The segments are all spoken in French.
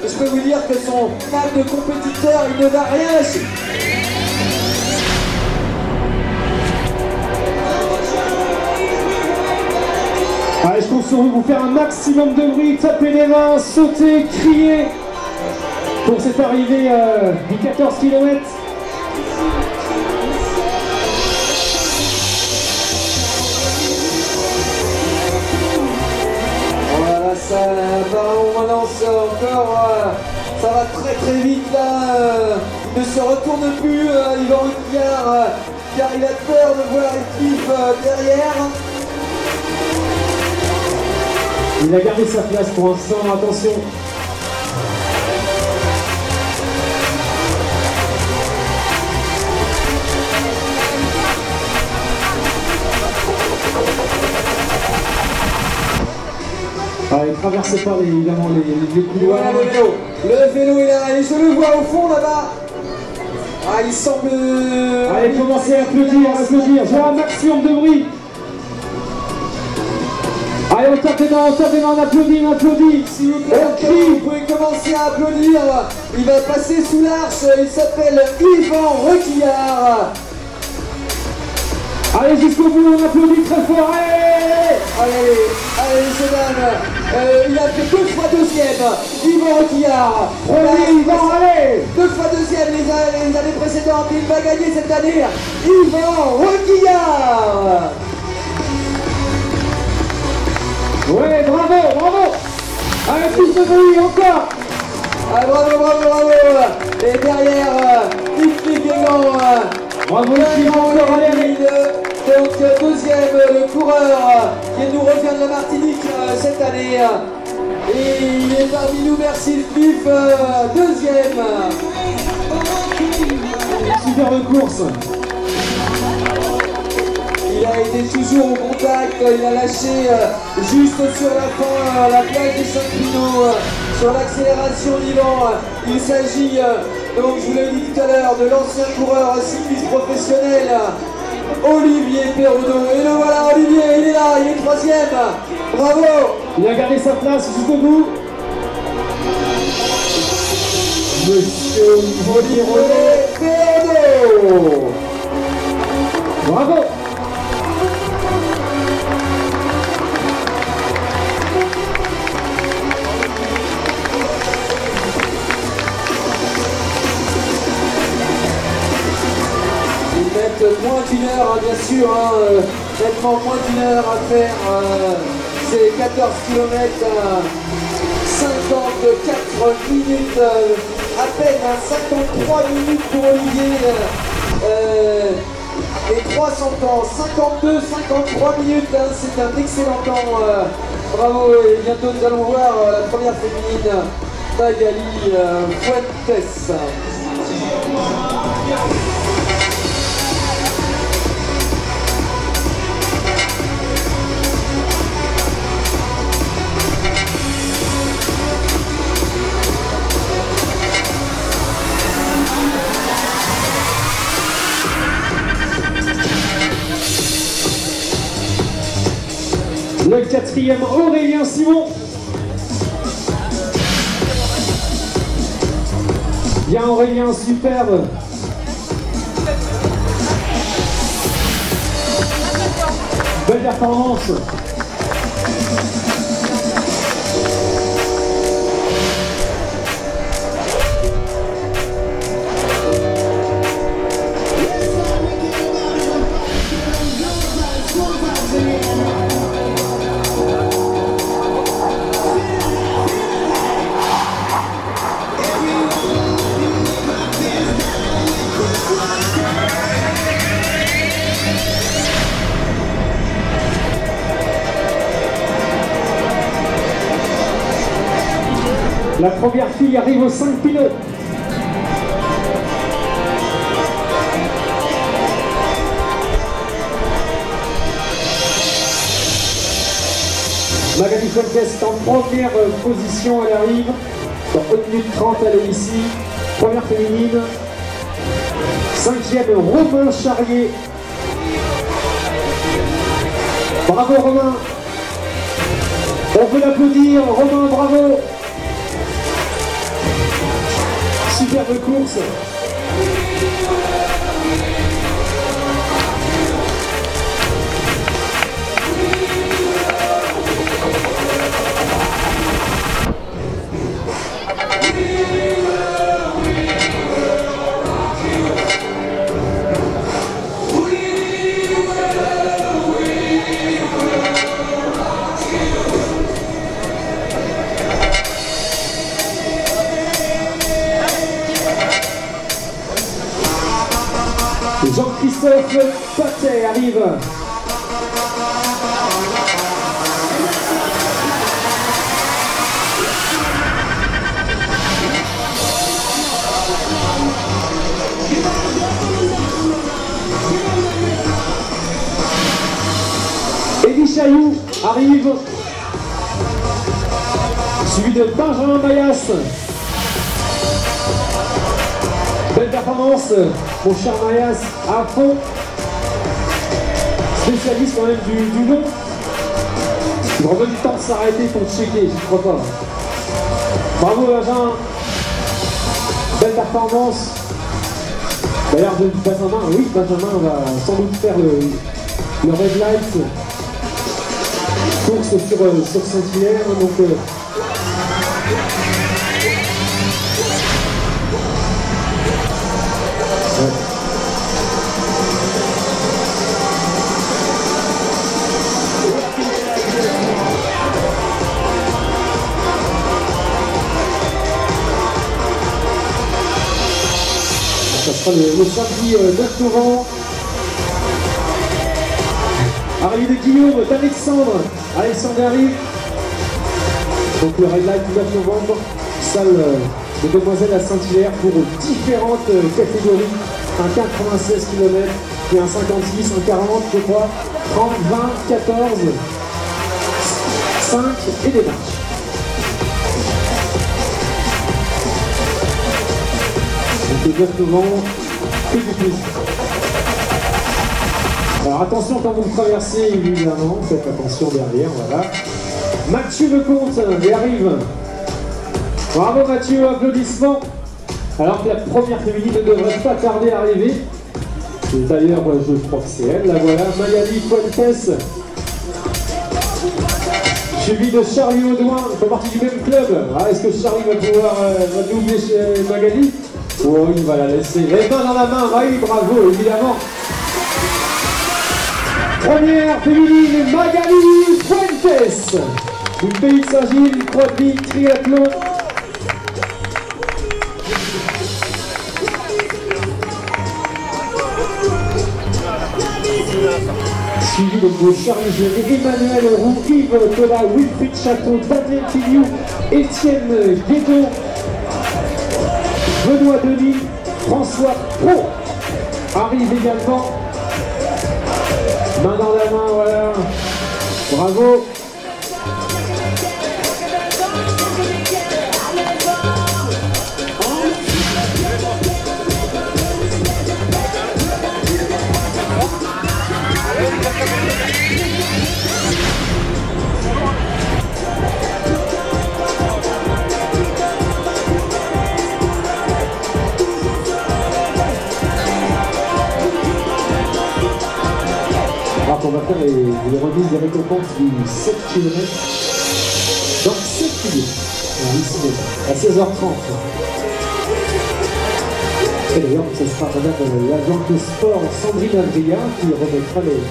Je peux vous dire que son âme de compétiteur, il ne va rien lâcher. Allez, je compte sur vous faire un maximum de bruit, taper les mains, sauter, crier pour cette arrivée du 14 km. Voilà, ça va, maintenant c'est encore, ça va très très vite là. Il ne se retourne plus, Yvan Rouquillard, car il a peur de voir l'équipe derrière. Il a gardé sa place pour l'instant, attention. Allez, traversez pas évidemment les couloirs. Voilà le vélo. Le vélo il est là, et je le vois au fond là-bas. Ah, il semble... Allez, commencez à applaudir, applaudir. J'ai un maximum de bruit. Allez, on tape les mains, on applaudit, on applaudit. S'il vous plaît, vous pouvez commencer à applaudir. Il va passer sous l'arche, il s'appelle Yvan Rouquillard. Allez, jusqu'au bout, on applaudit très fort. Allez, messieurs, dames. Il a fait 2 fois deuxième, Yvan Rouquillard. Yvan, allez. 2 fois deuxième les années précédentes. Il va gagner cette année, Yvan Rouquillard. Ouais, bravo, bravo. Allez, plus de bruit, encore. Ah, bravo. Et derrière, Yves Guégan. Bravo, encore, allez. Donc, deuxième, le coureur qui nous revient de la Martinique cette année. Et il est parmi nous, merci Philippe, deuxième. Super course. Il a été toujours au contact, il a lâché juste sur la fin la plage des Saint-Pinot sur l'accélération d'Yvan. Il s'agit, donc je vous l'ai dit tout à l'heure, de l'ancien coureur cycliste professionnel Olivier Perroudot. Et le voilà, Olivier, il est là, il est troisième. Bravo. Il a gardé sa place jusqu'au bout. Monsieur Olivier Perroudot. Bravo. Moins d'une heure, bien sûr, nettement moins d'une heure à faire ces 14 km, 54 minutes, à peine 53 minutes pour Olivier, et 300 ans, 53 minutes, c'est un excellent temps, bravo, et bientôt nous allons voir la première féminine, Magali Fuentes. Le quatrième, Aurélien Simon. Bien Aurélien, superbe. Belle performance. La première fille arrive aux 5 pilotes. Magali Fuentes est en première position, elle arrive. Dans 1 minute 30, elle est ici. Première féminine. 5e, Romain Charrier. Bravo Romain. On peut l'applaudir, Romain, bravo. Superbe course. Jean-Christophe Patet arrive. Eddie Chailloux arrive. Suivi de Benjamin Mayas. Belle performance, mon cher Mayas, à fond. Spécialiste quand même du long. Il prend même du temps de s'arrêter pour checker, je crois pas. Bravo Benjamin. Belle performance. D'ailleurs, Benjamin, oui, Benjamin va sans doute faire le red light. Course sur Saint-Hilaire, donc... Ça sera le samedi 9 novembre. Arrivée de Guillaume, Alexandre arrive. Donc le red light du 9 novembre, salle de Demoiselles à Saint-Hilaire pour différentes catégories. Un 96 km, puis un 56, un 40, je crois, 30, 20, 14, 5 et des marches. Donc le 9 novembre, que du plaisir. Alors attention quand vous traversez, évidemment, faites attention derrière, voilà. Mathieu Lecomte, il arrive. Bravo Mathieu, applaudissements. Alors que la première féminine ne devrait pas tarder à arriver. D'ailleurs, je crois que c'est elle, la voilà, Magali Fuentes. Suivi de Charlie Audouin, ils font partie du même club. Ah, est-ce que Charlie va pouvoir doubler chez Magali? Oh, il va la laisser. Les mains dans la main, oui, bravo, évidemment. Première féminine, Magali Fuentes. Du pays de Saint-Gilles, 3 de vie, triathlon. Suivi de Charles Géry, Emmanuel Roux, Yves Tola, Wilfried Château, Daniel Pignou, Étienne Guédon, Benoît Denis, François Pro arrive également. Main dans la main, voilà. Bravo. Alors qu'on va faire les remises des récompenses du 7 km dans 7 minutes, ici à 16h30. Et d'ailleurs, ce sera madame l'agent de sport Sandrine Adrien qui remettra les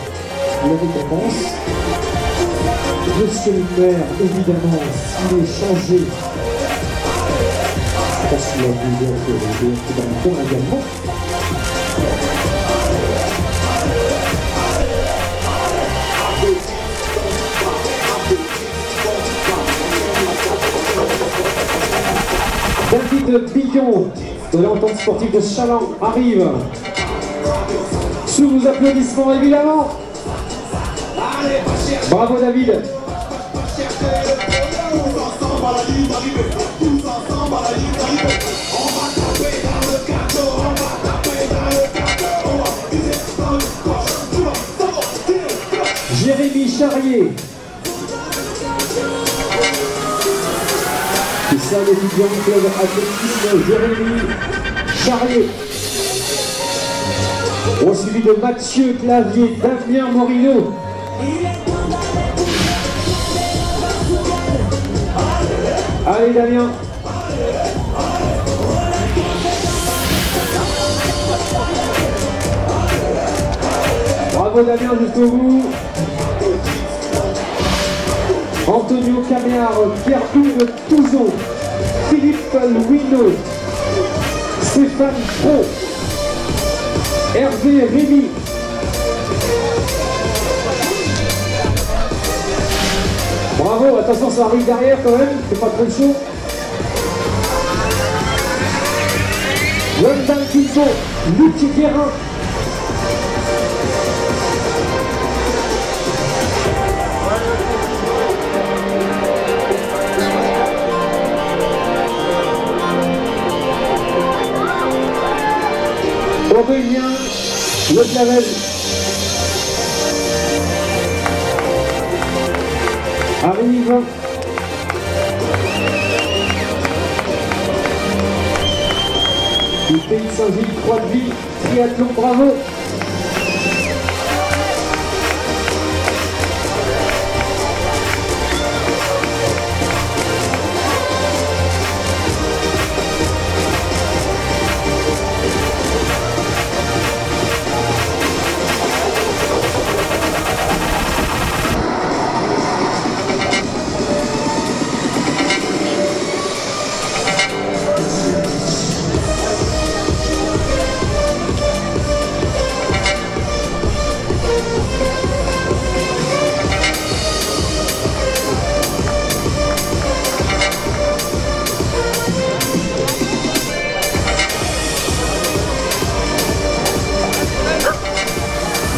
récompenses. Monsieur le maire, évidemment, s'il est changé, parce qu'il a vu dans le temps également. David Billon de l'entente sportive de Chaland arrive. Sous vos applaudissements évidemment. Bravo David. Jérémy Charrier qui salue étudiant, club athlétisme, Jérémy Charrier. Au suivi de Mathieu Clavier, Damien Morino. Allez Damien. Bravo Damien jusqu'au bout. Antonio Caméard, Pierre-Hugues Touzon, Philippe Louineau, Stéphane Pro, Hervé Rémy. Bravo, attention ça arrive derrière quand même, c'est pas trop chaud. London Kinko, Luc Guérin. Aurélien Le Clavel. Arrive. Du Pays de Saint-Gilles, Croix-de-Vie, triathlon, bravo.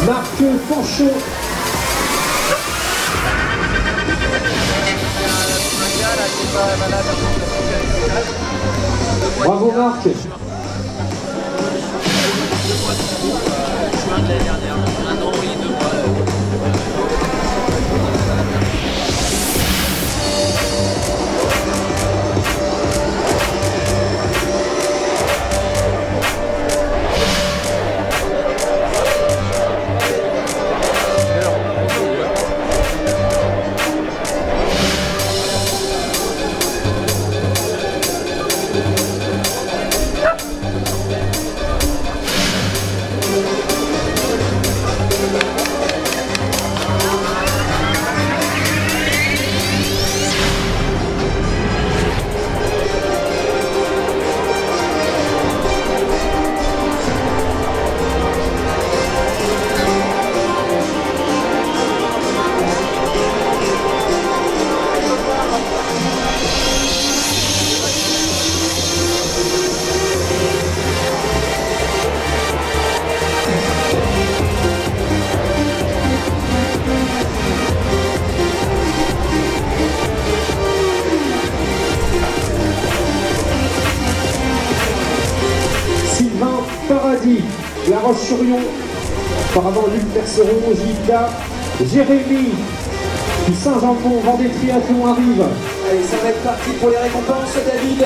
Marc Fanchon. Bravo Marc. Paradis, La Roche-sur-Yon, auparavant Luc Perceron, Gilda, Jérémy, du Saint-Jean-Pont, Vendée Triathlon arrive. Allez, ça va être parti pour les récompenses, David.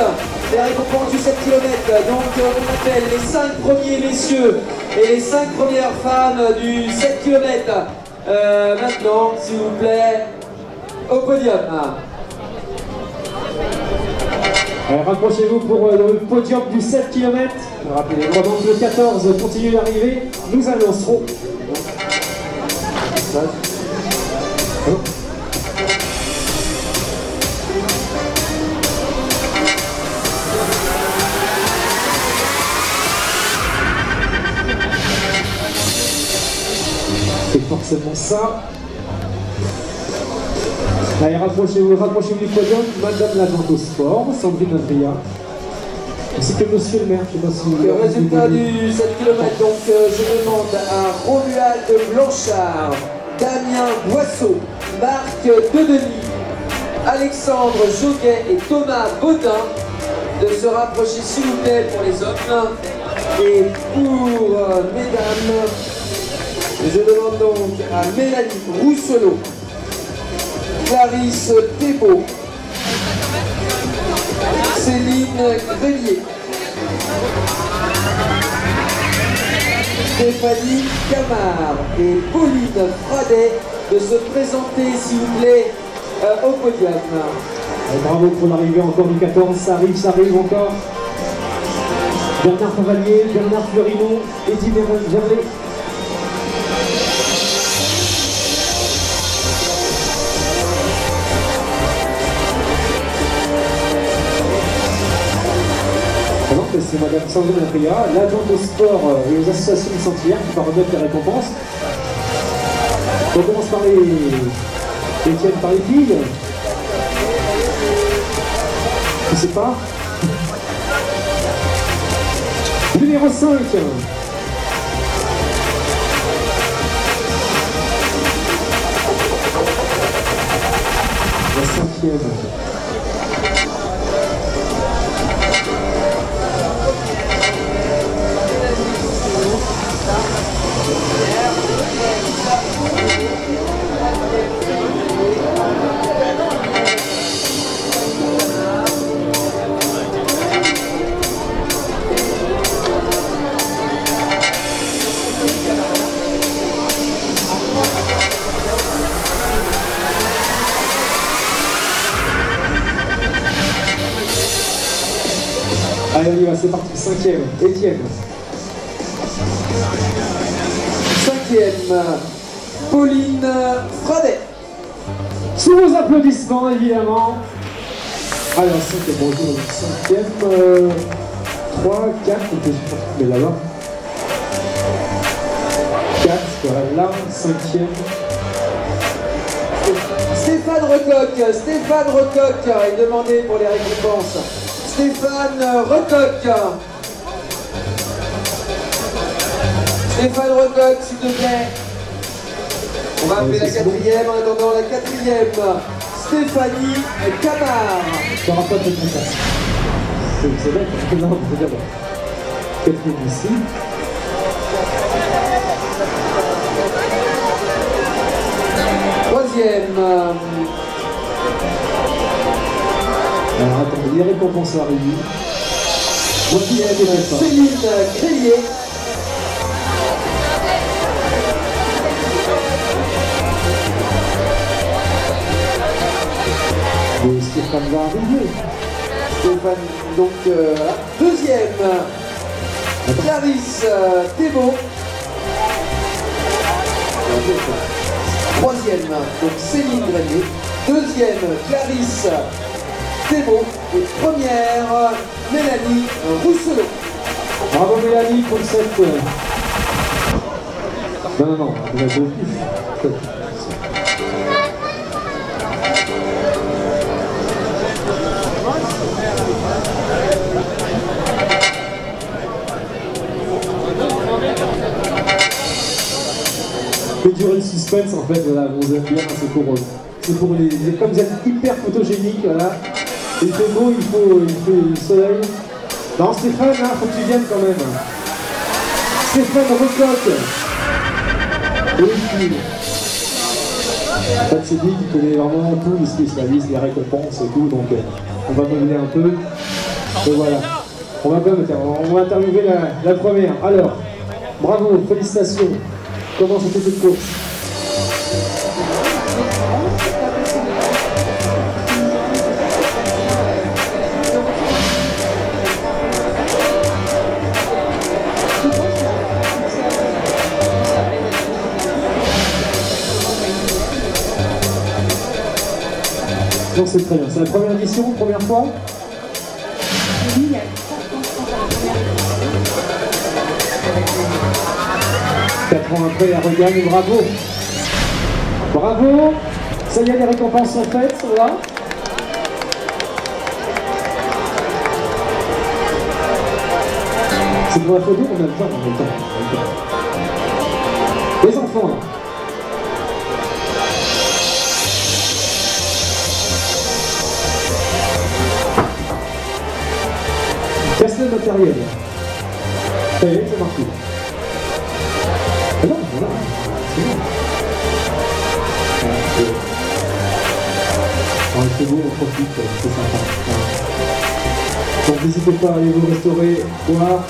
Les récompenses du 7 km. Donc, on appelle les 5 premiers messieurs et les 5 premières femmes du 7 km. Maintenant, s'il vous plaît, au podium. Allez, rapprochez-vous pour le podium du 7 km. Rappelez, pendant que le 14 continue d'arriver, nous annoncerons. C'est forcément ça. Allez, rapprochez-vous du podium, Madame l'agente au sport, Sandrine Adria, ainsi que Monsieur le maire. Je sais pas si le résultat du 7 km, donc je demande à Romuald Blanchard, Damien Boisseau, Marc Dedenis, Alexandre Joguet et Thomas Baudin de se rapprocher s'il vous plaît pour les hommes. Et pour mesdames, je demande donc à Mélanie Rousselot, Clarisse Thébault, Céline Grelier. Stéphanie Camard et Pauline Fradet de se présenter, s'il vous plaît, au podium. Bravo pour l'arrivée encore du 14, ça arrive encore. Bernard Cavalier, Bernard Fleurimont, Eddy Verlet. C'est Madame Sandrine Lapria, l'agent au sport et aux associations de Saint-Hilaire qui va remettre les récompenses. On commence par les Étienne, par les filles. Je sais pas. Numéro 5. La 5e. Allez, on y va, c'est parti. 5e, Étienne. 5e, Pauline Fradet. Sous vos applaudissements, évidemment. Alors, 5e, bonjour. 5e, 3, 4, mais là-bas. 4, voilà, 5e. Stéphane Recoq est demandé pour les récompenses. Stéphane Recoq. Stéphane Recoq, s'il te plaît. On va appeler la 4e, en attendant la 4e. Stéphanie Camard. Tu n'auras pas de récompense. C'est vrai, c'est d'abord. 4e ici. Troisième. Alors attendez, les récompenses arrivent. Voici Céline Grelier. Et Stéphane va arriver. Stéphane, donc voilà. Deuxième, Clarisse Thébault. Troisième, donc Céline Grelier. Deuxième, Clarisse Thébault. Et première, Mélanie Rousselot. Bravo Mélanie pour cette... Non, vous avez beaucoup. Fait durer le suspense en fait, voilà, vous aimez bien, c'est pour les... Comme vous êtes hyper photogénique, voilà. Il fait beau, il faut le soleil. Non Stéphane, hein, faut que tu viennes quand même. Stéphane Recoq. Oui. En fait c'est lui qui connaît vraiment tous les spécialistes, les récompenses et tout, donc on va meubler un peu. Et voilà. On va interviewer la première. Alors, bravo, félicitations. Comment c'était cette course? Donc c'est très bien. C'est la première édition, première fois? Oui, il y a 4 ans après, elle regagne, bravo. Bravo. Ça y est, les récompenses sont faites, sont là. C'est pour la photo, on a le temps, Les enfants, là. Casse le matériel. Ça y est, c'est marqué. Ah non, voilà, c'est bon. C'est beau, on profite, c'est sympa. Voilà. Donc n'hésitez pas à aller vous restaurer, boire.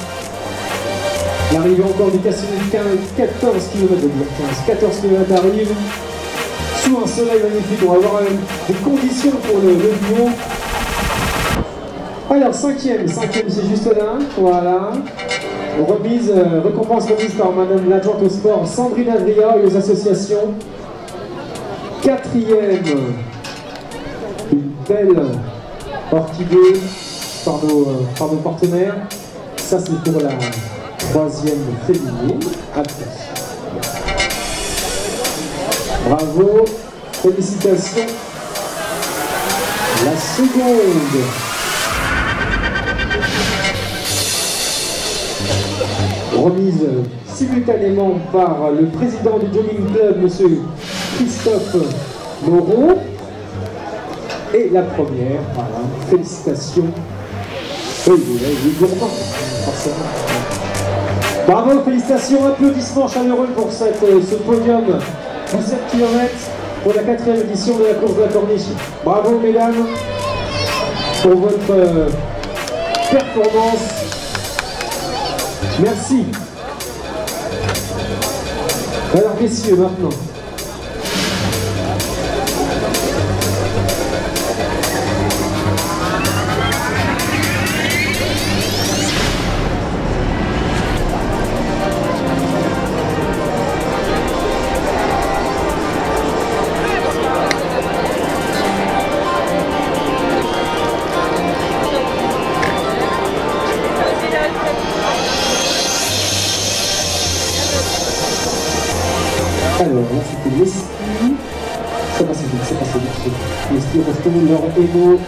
L'arrivée encore du Cassini 14 km de 14 km arrive. Sous un soleil magnifique, on va avoir des conditions pour le duo. Alors, cinquième c'est juste là, voilà. Récompense remise par Madame l'adjointe au sport Sandrine Adria et aux associations. Quatrième, une belle orchidée par nos partenaires. Ça c'est pour la troisième féminine. Bravo, félicitations. La seconde. Remise simultanément par le président du Jogging Club, M. Christophe Moreau. Et la première, voilà, félicitations. Oui, il est gourmand, forcément. Bravo, félicitations, applaudissements chaleureux pour ce podium de 7 km pour la 4e édition de la course de la Corniche. Bravo, mesdames, pour votre performance. Merci. Alors, messieurs, maintenant. Alors là c'était l'Esti, ça passe vite, l'Esti retourne leur ego.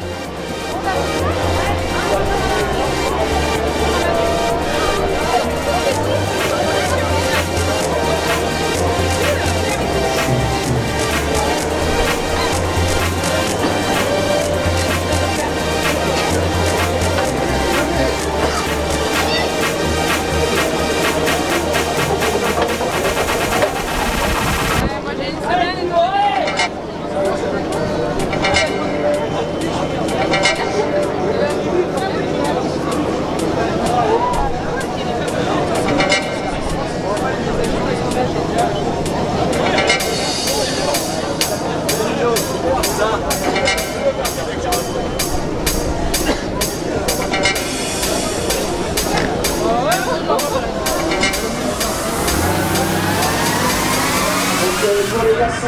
Pour les garçons,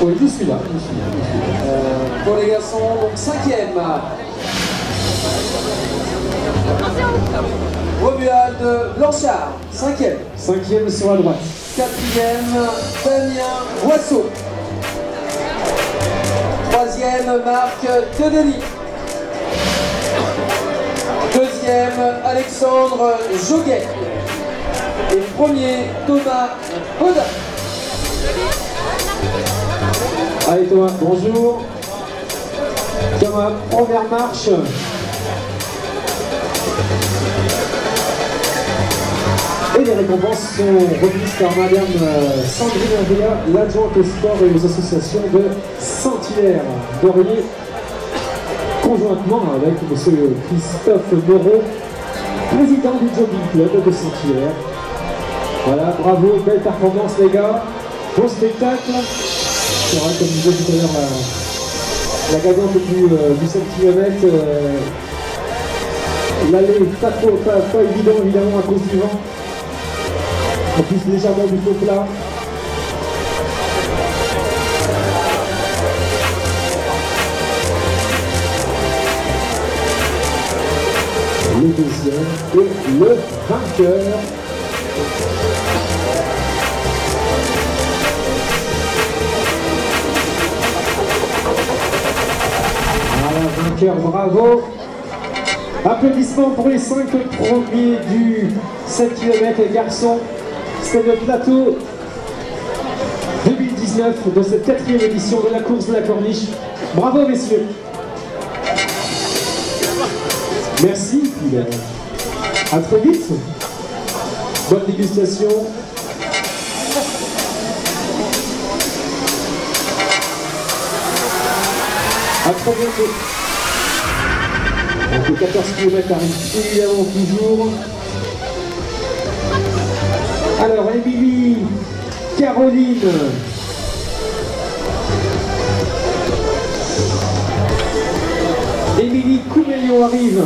oui, je suis là. Pour les garçons, donc 5e. Romuald Blanchard, 5e. 5e sur la droite. 4e, Damien Boisseau. 3e, Marc Tedelli. 2e, Alexandre Joguet. Et premier, Thomas Baudin. Allez Thomas, bonjour. Thomas, première marche. Et les récompenses sont remises par Madame Sandrine Adria, l'adjointe au sport et aux associations de Saint-Hilaire d'Orly, conjointement avec M. Christophe Moreau, président du Jogging Club de Saint-Hilaire. Voilà, bravo, belle performance les gars, bon spectacle. C'est vrai, comme je disais tout à l'heure, la cadence du 7 km, l'allée pas évident évidemment à cause du vent. En plus légèrement du faux plat. Le deuxième et le vainqueur. Voilà, vainqueur, bravo. Applaudissements pour les 5 premiers du 7 km les garçons. C'est le plateau 2019 de cette 4e édition de la course de la Corniche. Bravo messieurs. Merci, puis à très vite. Bonne dégustation. À très bientôt. Donc les 14 km arrivent évidemment toujours. Alors Émilie, Caroline. Émilie Coumeillon arrive.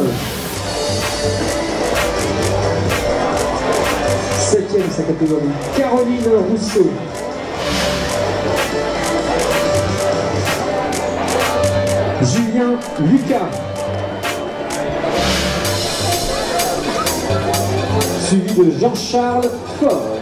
7e sa catégorie. Caroline Rousseau. Julien Lucas. Suivi de Jean-Charles Faure.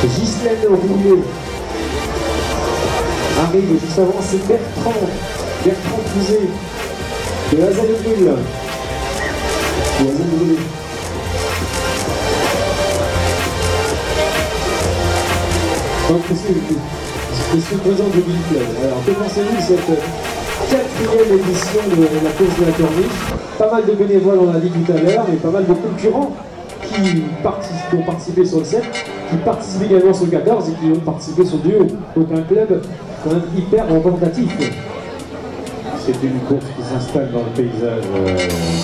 Ghislaine Roulet arrive juste avant, c'est Bertrand Pouzet de Hazaneville. Donc, monsieur le président de Bill Club, alors que pensez-vous de cette 4e édition de la course de la Corniche? Pas mal de bénévoles, on l'a dit tout à l'heure, mais pas mal de concurrents qui ont participé sur le 7, qui participent également sur le 14 et qui ont participé sur le duo. Donc un club quand même hyper représentatif. C'est une course qui s'installe dans le paysage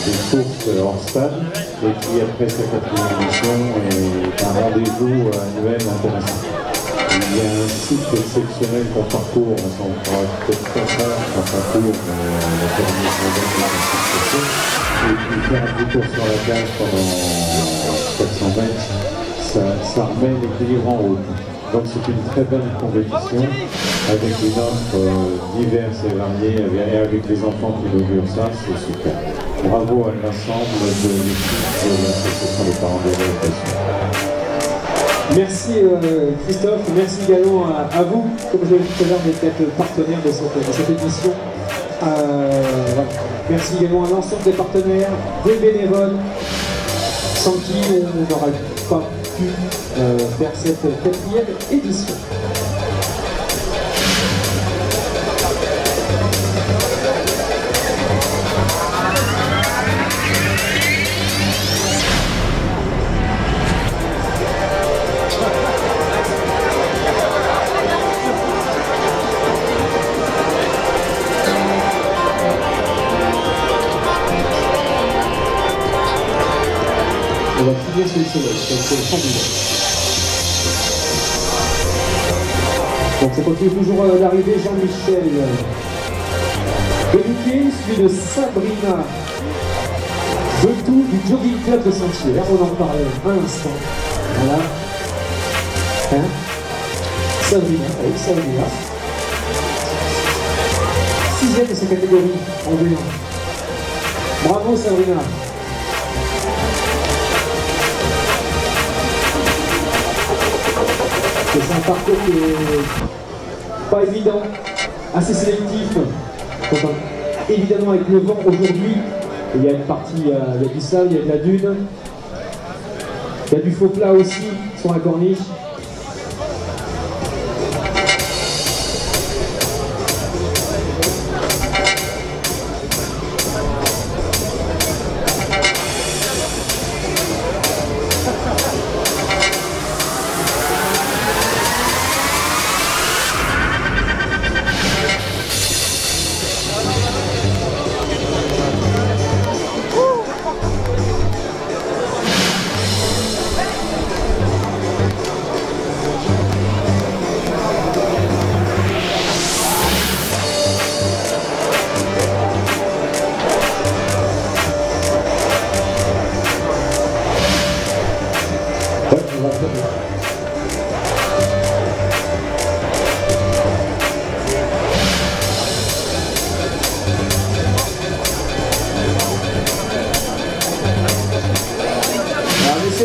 des courses hors stade et qui, après sa 4e édition, est un rendez-vous annuel intéressant. Il y a un site exceptionnel qu'on parcourt, on pourra peut-être pas faire un parcours la Corniche et puis faire un petit tour sur la cage pendant 400 mètres, ça remet l'équilibre en route. Donc c'est une très bonne compétition avec une offre diverse et variée et avec les enfants qui inaugurent ça, c'est super. Bravo à l'ensemble de l'équipe de l'association des parents d'élèves. Merci Christophe, merci également à vous, comme je l'ai dit tout à l'heure, d'être partenaire de cette édition. Voilà. Merci également à l'ensemble des partenaires, des bénévoles, sans qui on n'aurait pas pu faire cette 4e édition. On va finir sur le soleil, c'est formidable. Donc ça continue toujours à l'arrivée, Jean-Michel Beniquier, suivi de Sabrina Betou du Jogging Club de Saint-Hilaire. On en parlait un instant. Voilà. Hein, Sabrina, oui, Sabrina. 6e de sa catégorie en V1. Bravo Sabrina. C'est un parcours qui n'est pas évident, assez sélectif. Évidemment avec le vent aujourd'hui, il y a une partie, il y a du sable, il y a de la dune, il y a du faux plat aussi sur la corniche.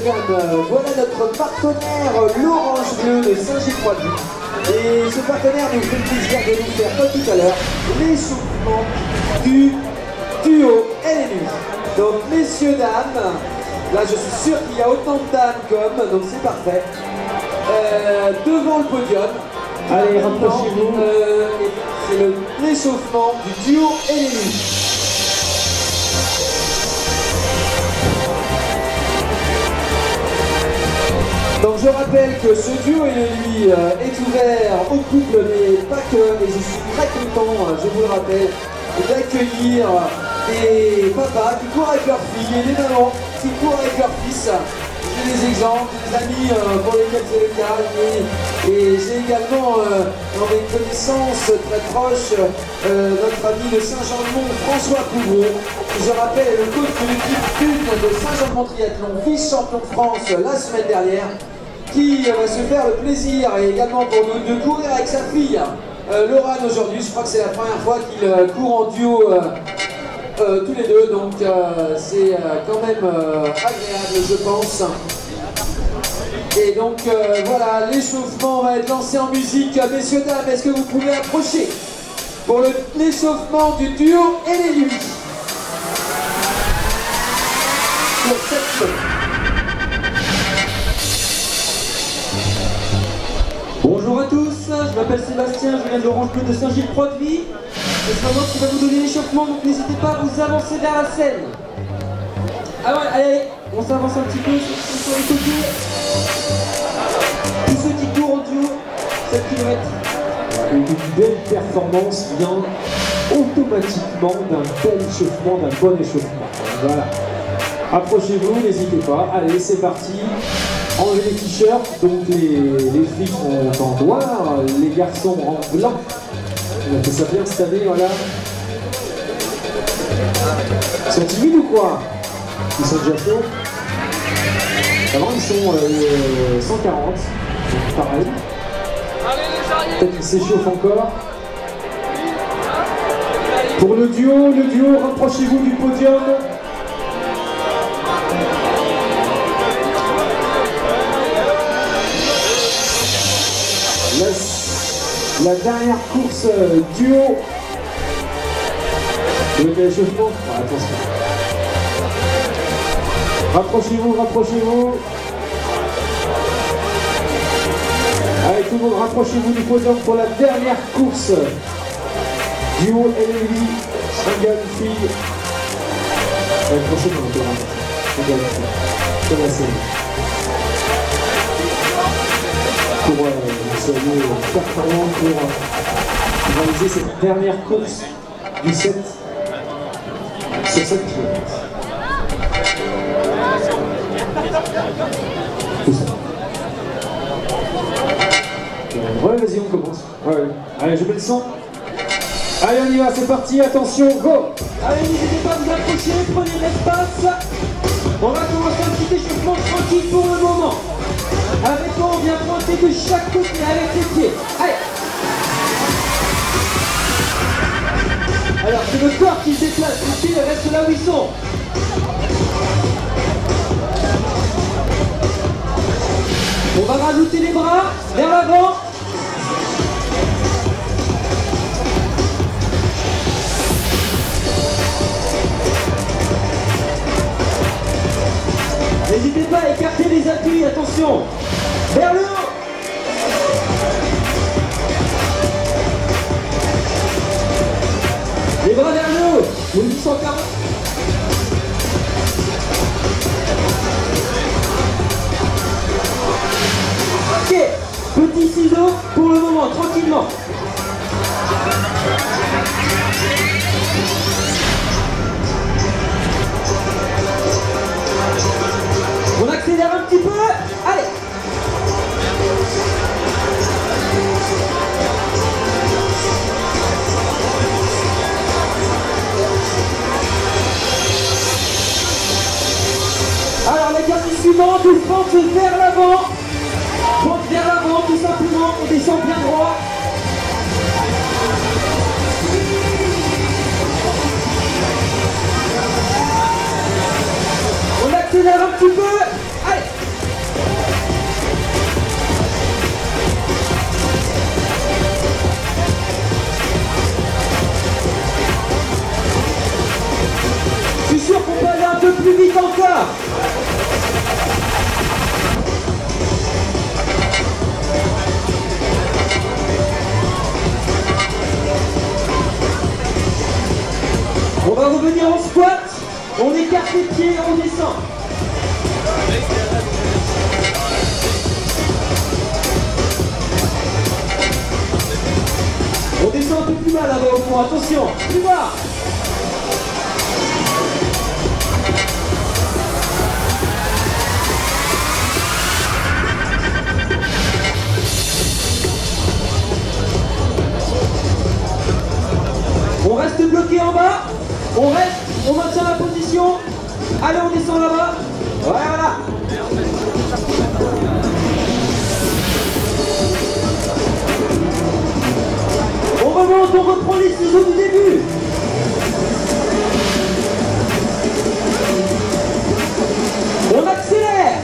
messieurs, dames, voilà notre partenaire l'Orange Bleu de Saint-Gilles-Croix-de-Vie. Et ce partenaire nous fait le plaisir de nous faire, comme tout à l'heure, l'échauffement du duo LNU. Donc, messieurs, dames, là je suis sûr qu'il y a autant de dames qu'hommes, donc c'est parfait. Devant le podium. Allez, rapprochez-vous. C'est l'échauffement du duo LNU. Donc je rappelle que ce duo LNU est ouvert au couple, mais pas que, et je suis très content, je vous le rappelle, d'accueillir des papas qui courent avec leurs filles et des mamans qui courent avec leurs fils. J'ai des exemples, des amis pour lesquels c'est le cas, et j'ai également dans mes connaissances très proches notre ami de Saint-Jean-de-Mont, François Pouvreau, qui je rappelle est le coach de l'équipe 1 de Saint-Jean-de-Mont Triathlon, vice-champion de France la semaine dernière, qui va se faire le plaisir, et également pour nous, de courir avec sa fille Laurane aujourd'hui. Je crois que c'est la première fois qu'ils courent en duo tous les deux, donc c'est quand même agréable, je pense. Et donc voilà, l'échauffement va être lancé en musique. Messieurs, dames, est-ce que vous pouvez approcher pour l'échauffement du duo LNU pour cette semaine. Bonjour à tous, je m'appelle Sébastien, je viens de l'Orange Bleu de Saint-Gilles-Croix-de-Vie. C'est Maman qui va vous donner l'échauffement, donc n'hésitez pas à vous avancer vers la scène. Ah ouais, allez, on s'avance un petit peu sur les côtés. Tous ceux qui courent en duo, 7 km. Une belle performance vient automatiquement d'un bel échauffement, d'un bon échauffement. Voilà. Approchez-vous, n'hésitez pas. Allez, c'est parti. Enlevez les t-shirts, donc les filles sont en noir, les garçons en blanc. On a fait ça bien cette année, voilà. Ils sont timides ou quoi? Ils sont déjà chauds. Avant, ils sont 140, donc pareil. Peut-être qu'ils s'échauffent encore. Pour le duo, rapprochez-vous du podium. La dernière course duo. Vous voulez l'échauffement? Attention. Rapprochez-vous, rapprochez-vous. Allez, tout le monde, rapprochez-vous du podium pour la dernière course. Duo LNU, single fille. Approchez-vous un peu, single fille. Comme la scène. Pour vous soyez performants pour réaliser cette dernière course du 7 sur 7 km. Tout ça. Ouais, vas-y, on commence. Ouais. Allez, je mets le son. Allez, on y va, c'est parti, attention, go! Allez, n'hésitez pas à vous approcher, prenez de l'espace. On va commencer un petit échauffement tranquille pour le moment. Avec quoi on vient pointer de chaque côté avec les pieds. Allez. Alors c'est le corps qui se déplace, les pieds restent là où ils sont. On va rajouter les bras vers l'avant. N'hésitez pas à écarter les appuis, attention. Vers le haut. Les bras vers le haut. Le 840. Ok. Petit ciseau pour le moment, tranquillement. On accélère un petit peu. Allez. Alors l'exercice suivant, on pente vers l'avant. Pente vers l'avant tout simplement, on descend bien droit. On accélère un petit peu. Allez. va revenir en squat. On écarte les pieds, on descend. On descend un peu plus bas là-bas au fond, attention, plus bas. On reste bloqué en bas, on maintient la position. Allez, on descend là-bas. Voilà. On remonte, on reprend les ciseaux du début. On accélère.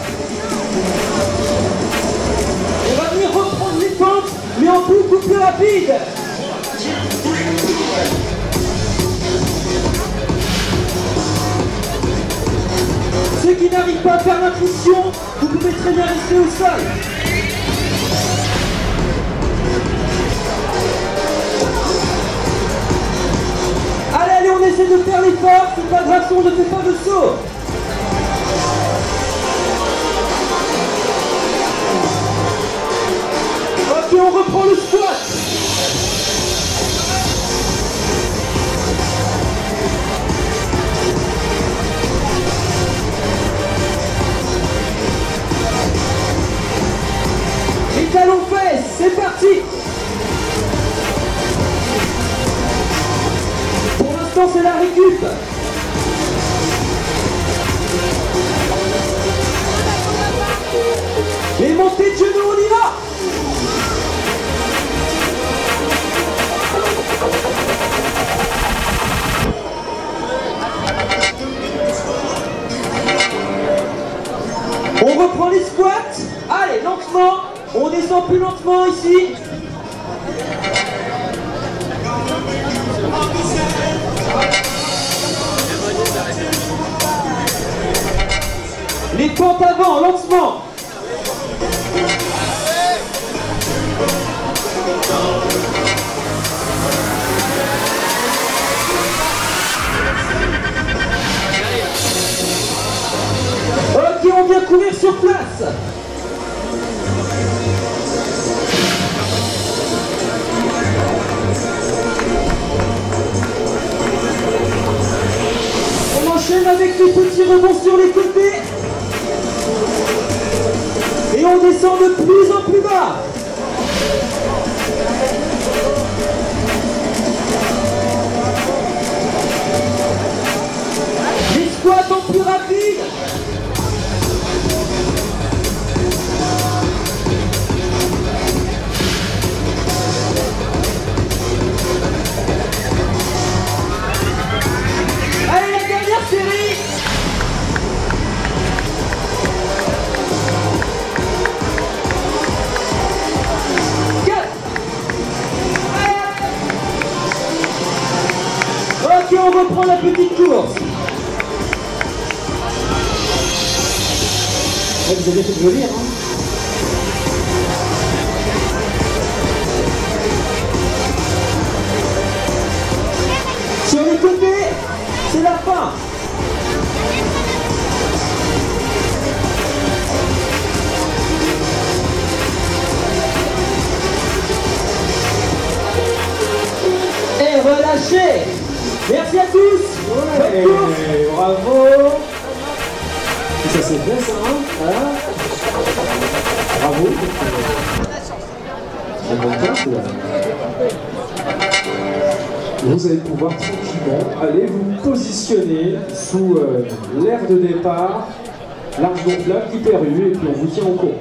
On va venir reprendre les pentes, mais en beaucoup plus rapide. Ceux qui n'arrivent pas à faire l'impulsion, vous pouvez très bien rester au sol. Allez, on essaie de faire l'effort, c'est pas grave si on ne fait pas de saut. Ok, on reprend le squat. Les talons fesses, c'est parti. Pour l'instant, c'est la récup. Les montées de genoux, on y va. On reprend les squats. Allez, lentement. On descend plus lentement ici. Les pentes avant, lentement. Ok, on vient courir sur place. On enchaîne avec les petits rebonds sur les côtés. Et on descend de plus en plus bas. Les squats en plus rapide. Allez, la dernière série. Ok, on reprend la petite course. Vous avez fait de lire, hein. Sur les côtés, c'est la fin. Et relâchez. Merci à tous. Ouais, bravo. Et ça s'est fait ça, hein, voilà. Bravo. Vous allez pouvoir tranquillement aller vous positionner sous l'aire de départ, l'arche gonflable qui perrue, et puis on vous tient au courant.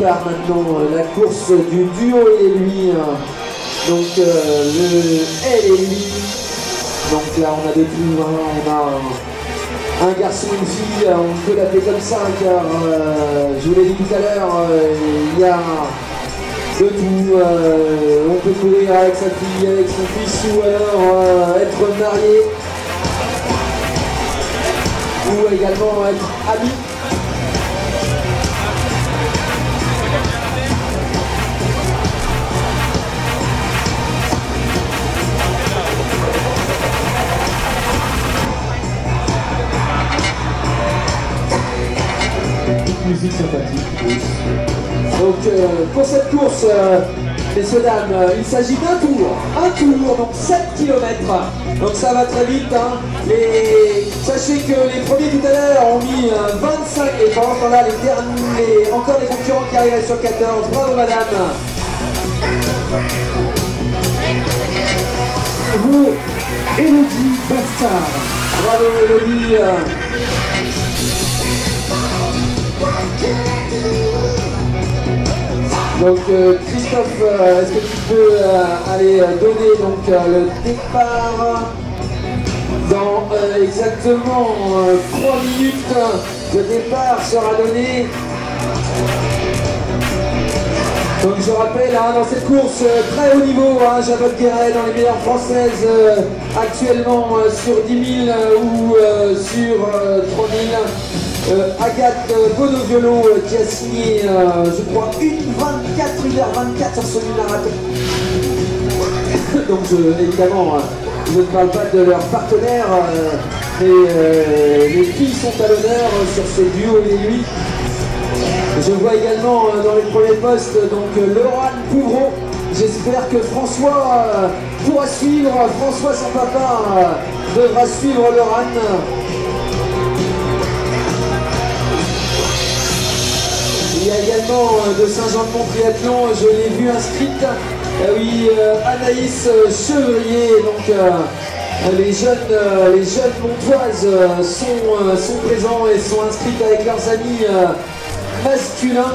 départ maintenant, la course du duo et lui. Donc le elle et lui. Donc là on a de tout, hein, on a un garçon et une fille, on peut l'appeler comme ça car je vous l'ai dit tout à l'heure, il y a de tout, on peut courir avec sa fille, avec son fils ou alors être marié ou également être ami. Musique sympathique. Donc pour cette course, messieurs dames, il s'agit d'un tour, donc 7 km. Donc ça va très vite. Hein. Et sachez que les premiers tout à l'heure ont mis 25 et pendant ce temps-là, les derniers, encore les concurrents qui arrivent sur 14. Bravo madame. Bravo Elodie Bastard. Bravo Elodie. Donc Christophe, est-ce que tu peux aller donner donc, le départ dans exactement 3 minutes. Le départ sera donné. Donc je rappelle, hein, dans cette course très haut niveau, hein, Javotte Guéret dans les meilleures françaises actuellement sur 10 000 ou sur 3 000. Agathe Bonoviolo qui a signé, je crois, 1h24 sur son marathon. Donc évidemment, je ne parle pas de leurs partenaires, mais les filles sont à l'honneur sur ce duo et lui. Je vois également dans les premiers postes donc Laurent Pouvron. J'espère que François pourra suivre. François, son papa, devra suivre Laurent. Il y a également de Saint-Jean-de-Mont-Triathlon, je l'ai vu inscrite. Oui, Anaïs Chevrier. Donc les jeunes montoises sont présents et sont inscrites avec leurs amis masculins.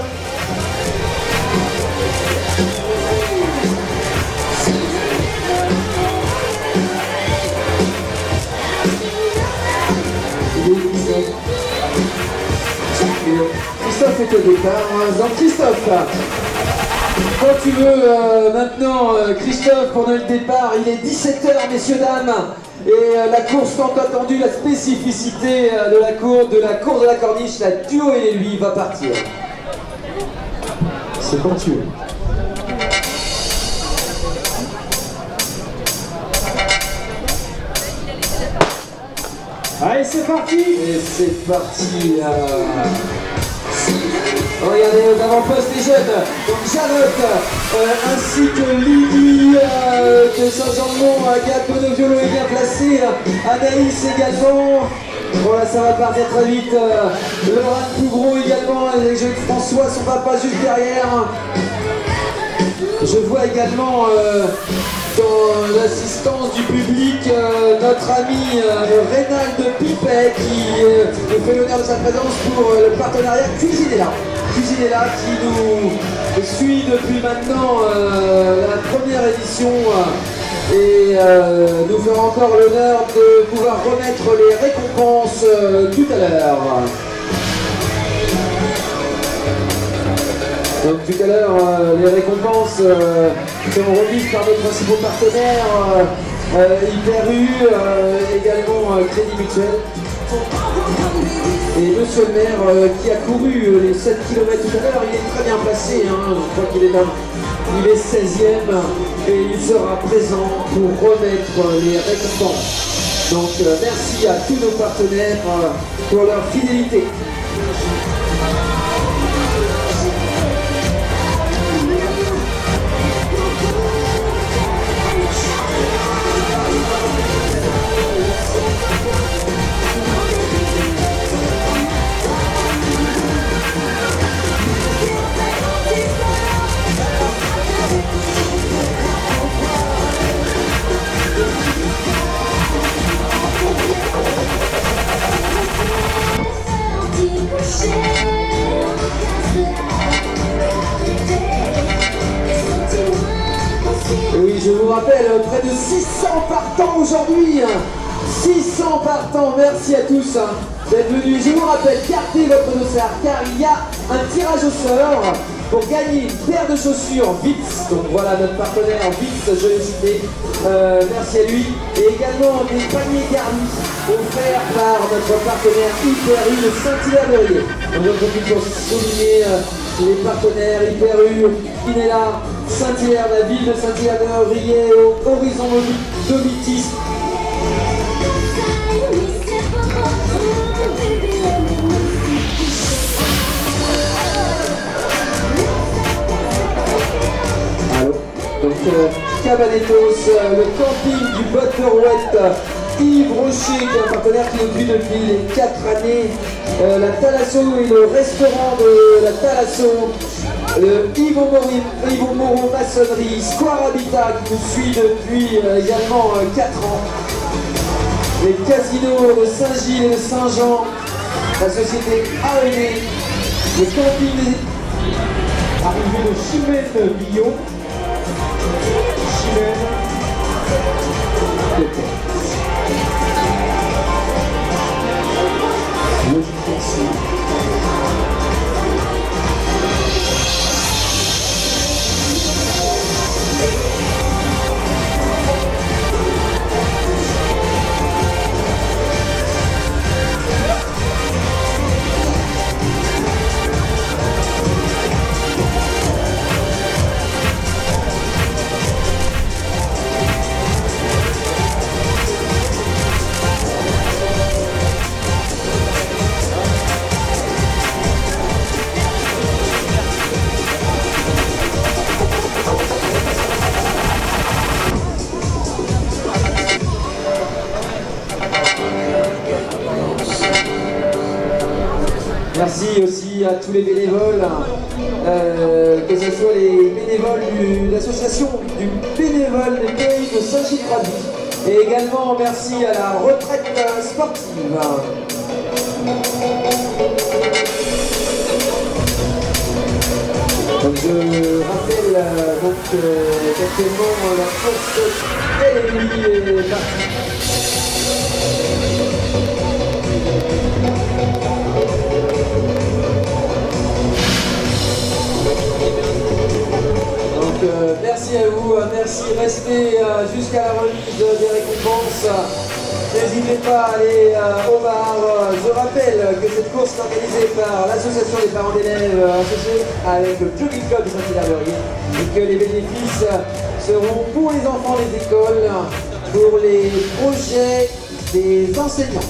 Christophe est au départ. Donc Christophe, quand tu veux maintenant, Christophe, pendant le départ, il est 17h, messieurs, dames. Et la course tant attendue, la spécificité de la course de la corniche, la duo et lui va partir. C'est quand tu veux. Allez, c'est parti. Et c'est parti. Regardez aux avant-postes les jeunes, donc Javotte ainsi que Lydie de Saint-Jean-de-Mont, Agathe Bonoviolo est bien placée, Anaïs également. Bon là ça va partir très vite, Laurent Pouvron également, avec François, son papa juste derrière. Je vois également dans l'assistance du public notre ami Reynald Pipet qui nous fait l'honneur de sa présence pour le partenariat Cuisinella. Cuisinella qui nous suit depuis maintenant la première édition et nous fera encore l'honneur de pouvoir remettre les récompenses tout à l'heure. Donc tout à l'heure, les récompenses seront remises par nos principaux partenaires, Hyper-U, également Crédit Mutuel. Et monsieur le maire qui a couru les 7 km tout à l'heure, il est très bien placé, hein, je crois qu'il est 16e et il sera présent pour remettre les récompenses. Donc merci à tous nos partenaires pour leur fidélité. je vous rappelle, près de 600 partants aujourd'hui. 600 partants, merci à tous d'être venus. Je vous rappelle, gardez votre dossard car il y a un tirage au sort pour gagner une paire de chaussures Vitz. Donc voilà notre partenaire Vitz, je l'ai cité. Merci à lui. Et également des paniers garnis offerts par notre partenaire Hyper U de Saint-Hilaire-de-Riez. On en profite pour souligner les partenaires Hyper U, Inella, Saint-Hilaire, la ville de Saint-Hilaire-de-Riez, Horizon Domitis. Allô. Donc Cabanetos, le camping du Butterwet, Yves Rocher, qui est un partenaire qui nous suit depuis les 4 années, la Thalasso et le restaurant de la Thalasso, Yves Moreau Maçonnerie, Square Habitat qui nous suit depuis également 4 ans, les casinos de Saint-Gilles et de Saint-Jean, la société AED, le camping Arrivé de Chimène Billon. Chimène. Merci. Merci aussi à tous les bénévoles, que ce soit les bénévoles de l'association du bénévole des pays de Saint-Gilles-Croix-de-Vie. Et également merci à la retraite sportive. Donc je rappelle qu'actuellement la course LMI est partie. Merci à vous, merci, restez jusqu'à la remise des récompenses. N'hésitez pas à aller au bar. Je rappelle que cette course est organisée par l'association des parents d'élèves associée avec le Jogging Club de Saint-Hilaire-de-Riez et que les bénéfices seront pour les enfants des écoles, pour les projets des enseignants.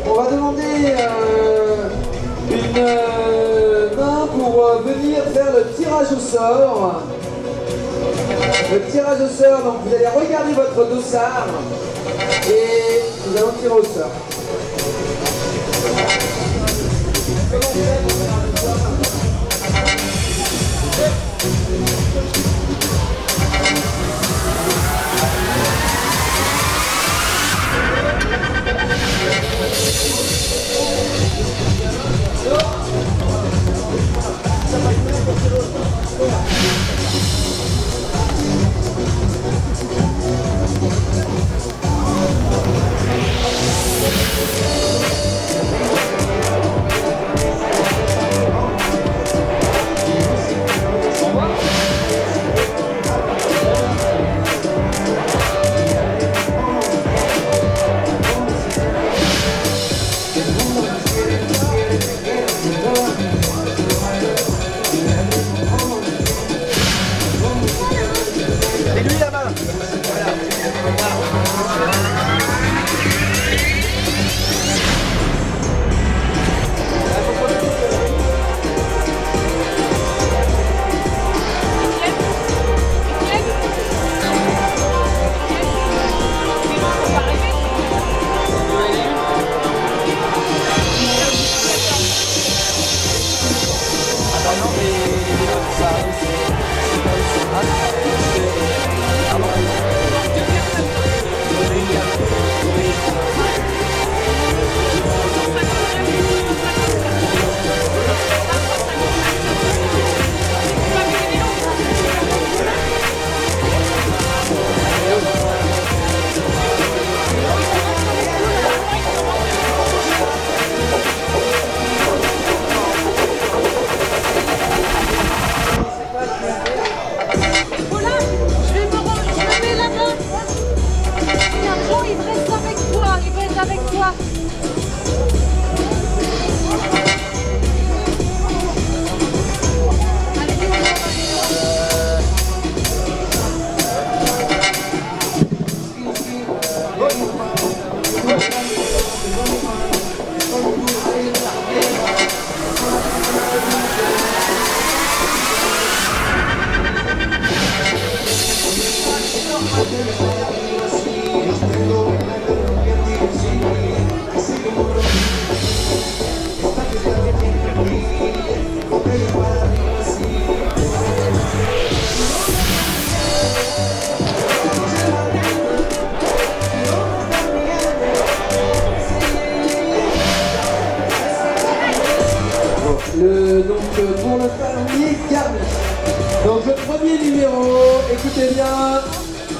On va demander une main pour venir faire le tirage au sort. Le tirage au sort, donc vous allez regarder votre dossard et nous allons tirer au sort. toi. Donc pour le palonnier Garmi. Donc le premier numéro, écoutez bien,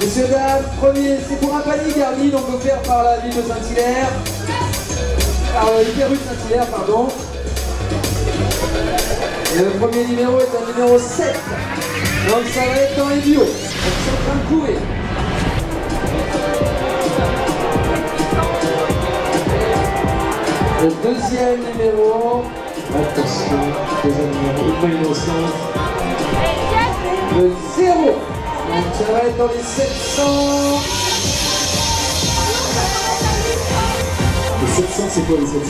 messieurs dames, premier, c'est pour un panier Garmi, donc offert par la ville de Saint-Hilaire, par l'Hyper rue de Saint-Hilaire, pardon. Et le premier numéro est un numéro 7. Donc ça va être dans les duos. Donc ils sont en train de courir. Le deuxième numéro. Attention, deuxième numéro, une main innocente. Le 0. Donc ça va être dans les 700. Les 700, c'est quoi les 700?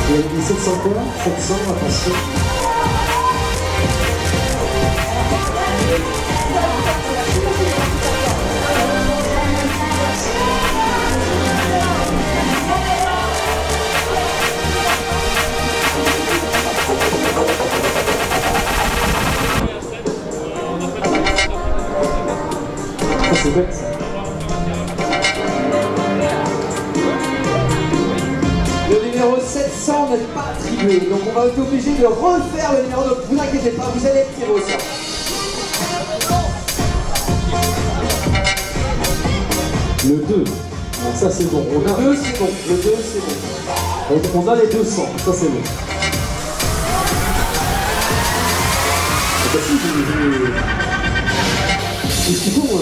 Les 700 quoi? 700, attention. C'est bête ça. Le numéro 700 n'est pas attribué, donc on va être obligé de refaire le numéro, donc vous inquiétez pas, vous allez être tiré au sort. Le 2. Donc ça c'est bon. Le 2 c'est bon, le 2 c'est bon. On a les 200, ça c'est bon. Qu'est-ce qu'ils font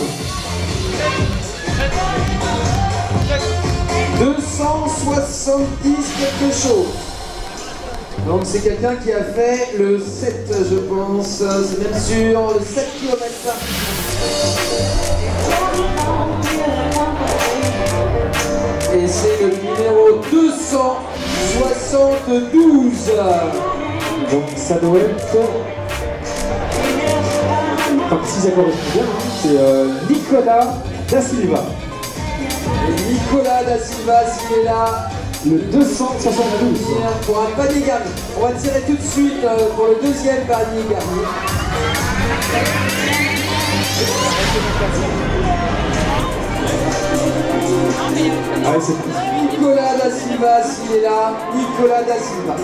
270 quelque chose. Donc c'est quelqu'un qui a fait le 7 je pense, c'est même sûr, le 7 km. Et c'est le numéro 272. Donc ça doit être... Enfin si ça correspond bien, hein, c'est Nicolas Da Silva. Et Nicolas Da Silva, s'il est là, le 272. Pour un panier Garmi. On va tirer tout de suite pour le deuxième panier Garmi. Ah, c'est Nicolas Da Silva, s'il est là, Nicolas Da Silva.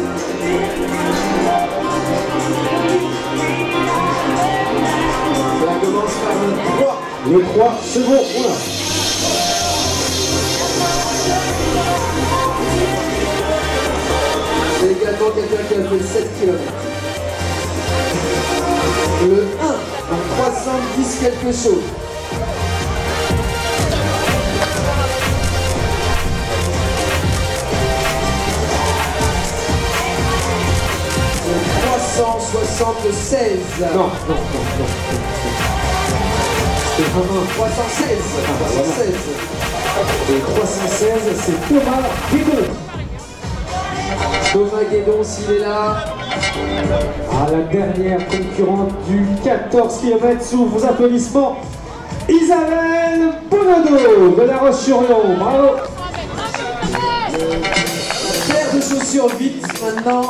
Ça commence par le 3. Le 3, c'est bon, voilà. C'est également quelqu'un qui a fait 7 km. Le 1, donc 310 quelque chose. Le 376. Non. C'est vraiment 316. 316. Et 316, c'est Thomas Guédon. Thomas Guédon, s'il est là. À la dernière concurrente du 14 km sous vos applaudissements, Isabelle Bonodo de La Roche-sur-Yon. Bravo. Paire de chaussures vite maintenant.